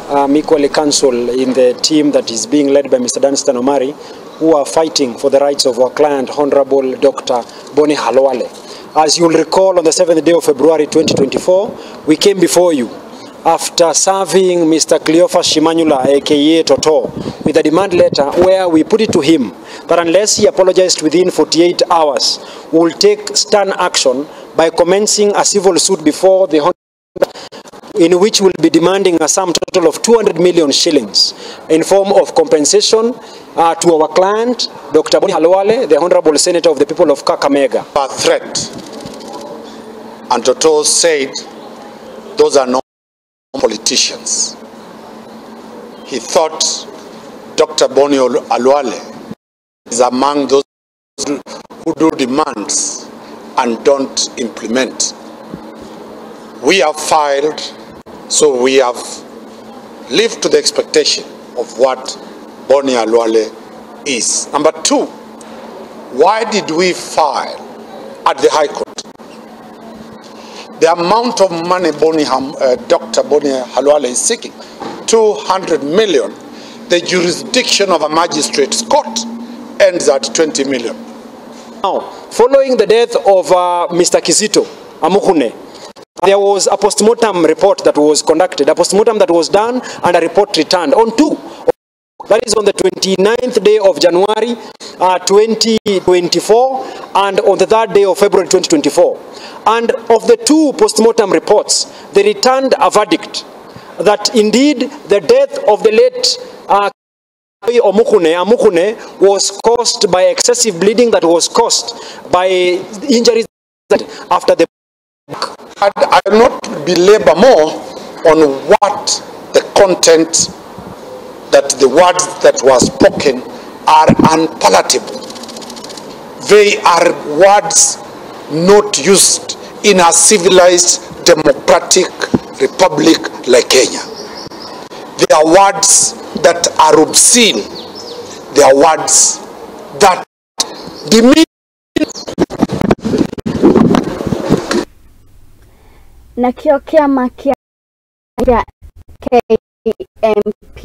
I'm equally counsel in the team that is being led by Mr. Danstan Omari, who are fighting for the rights of our client, Honorable Dr. Boni Khalwale. As you'll recall, on the 7th day of February 2024, we came before you after serving Mr. Cleophas Shimanyula, aka Toto, with a demand letter where we put it to him that unless he apologized within 48 hours, we will take stern action by commencing a civil suit before the in which we'll be demanding a sum total of 200 million shillings in form of compensation to our client, Dr. Boni Khalwale, the Honorable Senator of the people of Kakamega. A threat. And Toto said, those are not politicians. He thought Dr. Boni Khalwale is among those who do demands and don't implement. We have filed, so we have lived to the expectation of what Boni Khalwale is. Number two, why did we file at the High Court? The amount of money Dr. Boni Khalwale is seeking, 200 million. The jurisdiction of a magistrate's court ends at 20 million. Now, following the death of Mr. Kizito Amukhune, there was a post-mortem report that was conducted, a post-mortem that was done and a report returned on two. That is on the 29th day of January 2024 and on the 3rd day of February 2024. And of the two post-mortem reports, they returned a verdict that indeed the death of the late Amukhune was caused by excessive bleeding that was caused by injuries after the... I will not belabor more on what the content, that the words that were spoken are unpalatable. They are words not used in a civilized democratic republic like Kenya. They are words that are obscene. They are words that demean. Na kio kiama kia KMP